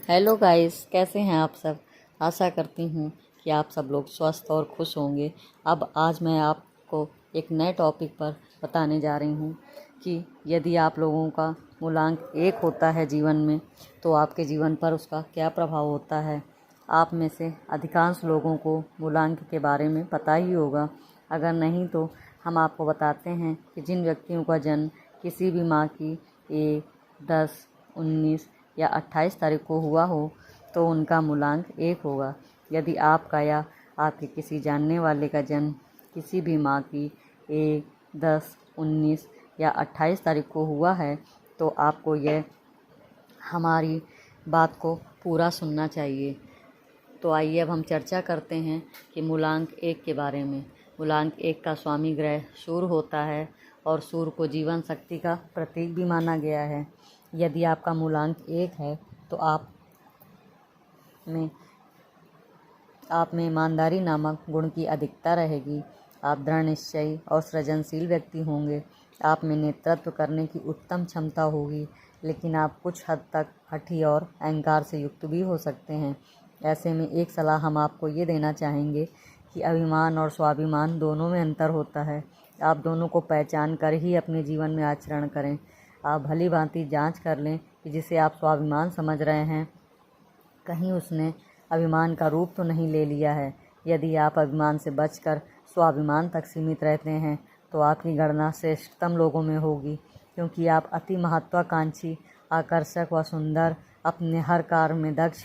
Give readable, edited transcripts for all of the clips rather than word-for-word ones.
Hello guys, कैसे हैं आप सब। आशा करती हूँ कि आप सब लोग स्वस्थ और खुश होंगे। अब आज मैं आपको एक नए टॉपिक पर बताने जा रही हूँ कि यदि आप लोगों का मूलांक 1 होता है जीवन में, तो आपके जीवन पर उसका क्या प्रभाव होता है। आप में से अधिकांश लोगों को मूलांक के बारे में पता ही होगा। अगर नहीं तो हम आपको बताते हैं कि जिन व्यक्तियों का जन्म किसी भी माह की 1, 10, 19 या 28 तारीख को हुआ हो तो उनका मूलांक 1 होगा। यदि आपका या आपके किसी जानने वाले का जन्म किसी भी माह की 1, 10, 19 या 28 तारीख को हुआ है तो आपको यह हमारी बात को पूरा सुनना चाहिए। तो आइए अब हम चर्चा करते हैं कि मूलांक 1 के बारे में। मूलांक 1 का स्वामी ग्रह सूर्य होता है और सूर्य को जीवन शक्ति का प्रतीक भी माना गया है। यदि आपका मूलांक 1 है तो आप में ईमानदारी नामक गुण की अधिकता रहेगी। आप दृढ़ निश्चयी और सृजनशील व्यक्ति होंगे। आप में नेतृत्व करने की उत्तम क्षमता होगी, लेकिन आप कुछ हद तक हठी और अहंकार से युक्त भी हो सकते हैं। ऐसे में एक सलाह हम आपको ये देना चाहेंगे कि अभिमान और स्वाभिमान दोनों में अंतर होता है। आप दोनों को पहचान कर ही अपने जीवन में आचरण करें। आप भली भांति जांच कर लें कि जिसे आप स्वाभिमान समझ रहे हैं कहीं उसने अभिमान का रूप तो नहीं ले लिया है। यदि आप अभिमान से बचकर स्वाभिमान तक सीमित रहते हैं तो आपकी गणना श्रेष्ठतम लोगों में होगी, क्योंकि आप अति महत्वाकांक्षी, आकर्षक व सुंदर, अपने हर कार्य में दक्ष,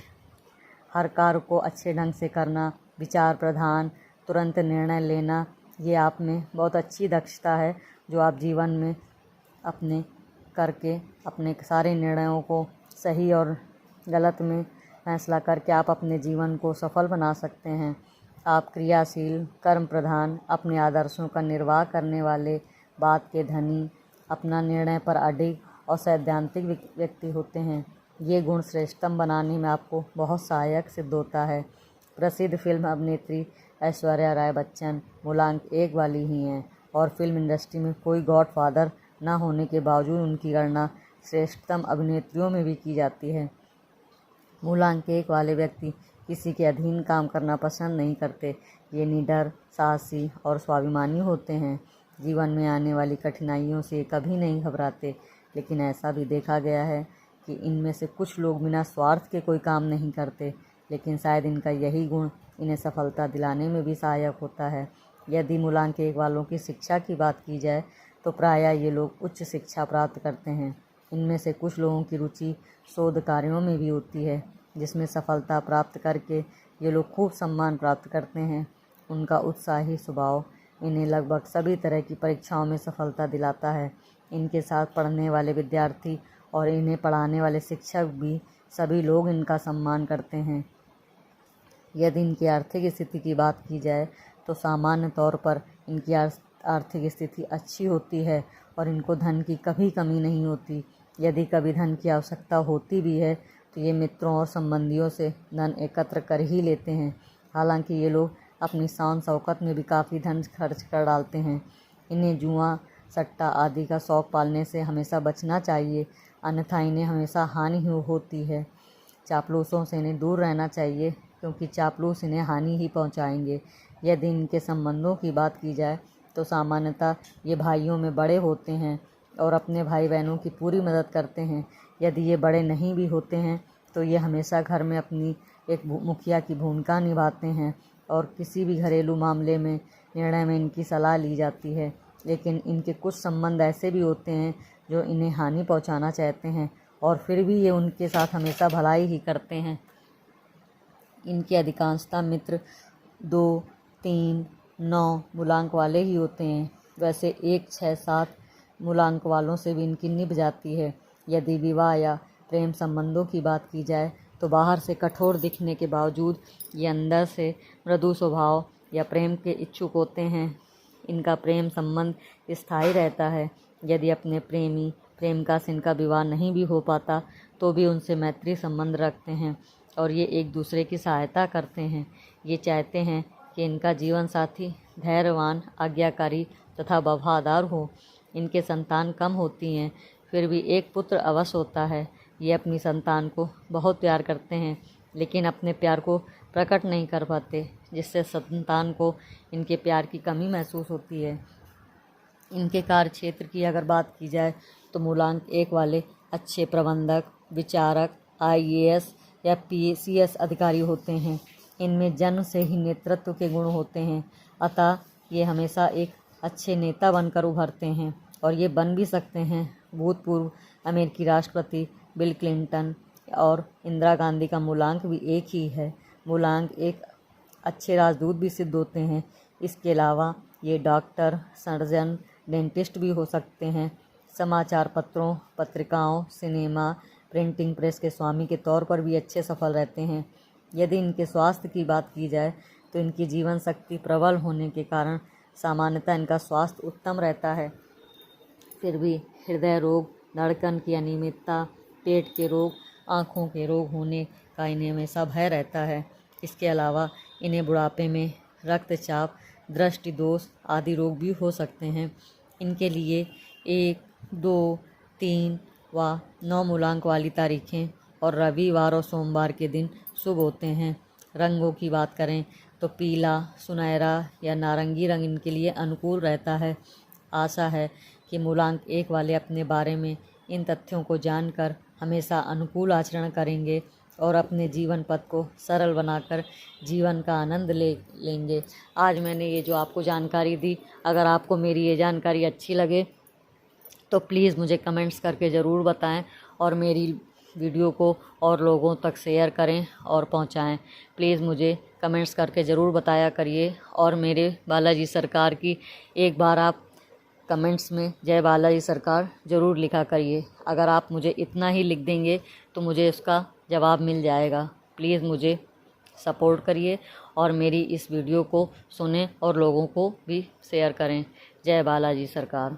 हर कार्य को अच्छे ढंग से करना, विचार प्रधान, तुरंत निर्णय लेना, ये आप में बहुत अच्छी दक्षता है जो आप जीवन में अपने करके अपने सारे निर्णयों को सही और गलत में फैसला करके आप अपने जीवन को सफल बना सकते हैं। आप क्रियाशील, कर्म प्रधान, अपने आदर्शों का निर्वाह करने वाले, बात के धनी, अपना निर्णय पर अडिग और सैद्धांतिक व्यक्ति होते हैं। ये गुण श्रेष्ठतम बनाने में आपको बहुत सहायक सिद्ध होता है। प्रसिद्ध फिल्म अभिनेत्री ऐश्वर्या राय बच्चन मूलांक 1 वाली ही हैं और फिल्म इंडस्ट्री में कोई गॉडफादर न होने के बावजूद उनकी गणना श्रेष्ठतम अभिनेत्रियों में भी की जाती है। मूलांक 1 वाले व्यक्ति किसी के अधीन काम करना पसंद नहीं करते। ये निडर, साहसी और स्वाभिमानी होते हैं। जीवन में आने वाली कठिनाइयों से कभी नहीं घबराते, लेकिन ऐसा भी देखा गया है कि इनमें से कुछ लोग बिना स्वार्थ के कोई काम नहीं करते, लेकिन शायद इनका यही गुण इन्हें सफलता दिलाने में भी सहायक होता है। यदि मूलांक 1 वालों की शिक्षा की बात की जाए तो प्रायः ये लोग उच्च शिक्षा प्राप्त करते हैं। इनमें से कुछ लोगों की रुचि शोध कार्यों में भी होती है, जिसमें सफलता प्राप्त करके ये लोग खूब सम्मान प्राप्त करते हैं। उनका उत्साही स्वभाव इन्हें लगभग सभी तरह की परीक्षाओं में सफलता दिलाता है। इनके साथ पढ़ने वाले विद्यार्थी और इन्हें पढ़ाने वाले शिक्षक भी सभी लोग इनका सम्मान करते हैं। यदि इनकी आर्थिक स्थिति की बात की जाए तो सामान्य तौर पर इनकी आर्थिक स्थिति अच्छी होती है और इनको धन की कभी कमी नहीं होती। यदि कभी धन की आवश्यकता होती भी है तो ये मित्रों और संबंधियों से धन एकत्र कर ही लेते हैं। हालांकि ये लोग अपनी शान शौकत में भी काफ़ी धन खर्च कर डालते हैं। इन्हें जुआ, सट्टा आदि का शौक पालने से हमेशा बचना चाहिए, अन्यथा इन्हें हमेशा हानि होती है। चापलूसों से इन्हें दूर रहना चाहिए, क्योंकि चापलूस इन्हें हानि ही पहुंचाएंगे। यदि इनके संबंधों की बात की जाए तो सामान्यतः ये भाइयों में बड़े होते हैं और अपने भाई बहनों की पूरी मदद करते हैं। यदि ये बड़े नहीं भी होते हैं तो ये हमेशा घर में अपनी एक मुखिया की भूमिका निभाते हैं और किसी भी घरेलू मामले में निर्णय में इनकी सलाह ली जाती है। लेकिन इनके कुछ संबंध ऐसे भी होते हैं जो इन्हें हानि पहुंचाना चाहते हैं और फिर भी ये उनके साथ हमेशा भलाई ही करते हैं। इनकी अधिकांशता मित्र 2, 3, 9 मूलांक वाले ही होते हैं। वैसे 1, 6, 7 मूलांक वालों से भी इनकी निभ जाती है। यदि विवाह या प्रेम संबंधों की बात की जाए तो बाहर से कठोर दिखने के बावजूद ये अंदर से मृदु स्वभाव या प्रेम के इच्छुक होते हैं। इनका प्रेम संबंध स्थायी रहता है। यदि अपने प्रेमिका से इनका विवाह नहीं भी हो पाता तो भी उनसे मैत्री संबंध रखते हैं और ये एक दूसरे की सहायता करते हैं। ये चाहते हैं कि इनका जीवन साथी धैर्यवान, आज्ञाकारी तथा वफादार हो। इनके संतान कम होती हैं, फिर भी एक पुत्र अवश्य होता है। ये अपनी संतान को बहुत प्यार करते हैं, लेकिन अपने प्यार को प्रकट नहीं कर पाते, जिससे संतान को इनके प्यार की कमी महसूस होती है। इनके कार्य क्षेत्र की अगर बात की जाए तो मूलांक 1 वाले अच्छे प्रबंधक, विचारक, IAS या PCS अधिकारी होते हैं। इनमें जन्म से ही नेतृत्व के गुण होते हैं, अतः ये हमेशा एक अच्छे नेता बनकर उभरते हैं और ये बन भी सकते हैं। भूतपूर्व अमेरिकी राष्ट्रपति बिल क्लिंटन और इंदिरा गांधी का मूलांक भी 1 ही है। मूलांक एक अच्छे राजदूत भी सिद्ध होते हैं। इसके अलावा ये डॉक्टर, सर्जन, डेंटिस्ट भी हो सकते हैं। समाचार पत्रों, पत्रिकाओं, सिनेमा, प्रिंटिंग प्रेस के स्वामी के तौर पर भी अच्छे सफल रहते हैं। यदि इनके स्वास्थ्य की बात की जाए तो इनकी जीवन शक्ति प्रबल होने के कारण सामान्यतः इनका स्वास्थ्य उत्तम रहता है। फिर भी हृदय रोग, धड़कन की अनियमितता, पेट के रोग, आँखों के रोग होने का इन्हें हमेशा भय रहता है। इसके अलावा इन्हें बुढ़ापे में रक्तचाप, दृष्टि दोष आदि रोग भी हो सकते हैं। इनके लिए 1, 2, 3 व 9 मूलांक वाली तारीखें और रविवार और सोमवार के दिन शुभ होते हैं। रंगों की बात करें तो पीला, सुनहरा या नारंगी रंग इनके लिए अनुकूल रहता है। आशा है कि मूलांक 1 वाले अपने बारे में इन तथ्यों को जानकर हमेशा अनुकूल आचरण करेंगे और अपने जीवन पथ को सरल बनाकर जीवन का आनंद लेंगे। आज मैंने ये जो आपको जानकारी दी, अगर आपको मेरी ये जानकारी अच्छी लगे तो प्लीज़ मुझे कमेंट्स करके ज़रूर बताएं और मेरी वीडियो को और लोगों तक शेयर करें और पहुंचाएं। प्लीज़ मुझे कमेंट्स करके ज़रूर बताया करिए और मेरे बालाजी सरकार की एक बार आप कमेंट्स में जय बालाजी सरकार ज़रूर लिखा करिए। अगर आप मुझे इतना ही लिख देंगे तो मुझे इसका जवाब मिल जाएगा। प्लीज़ मुझे सपोर्ट करिए और मेरी इस वीडियो को सुनें और लोगों को भी शेयर करें। जय बालाजी सरकार।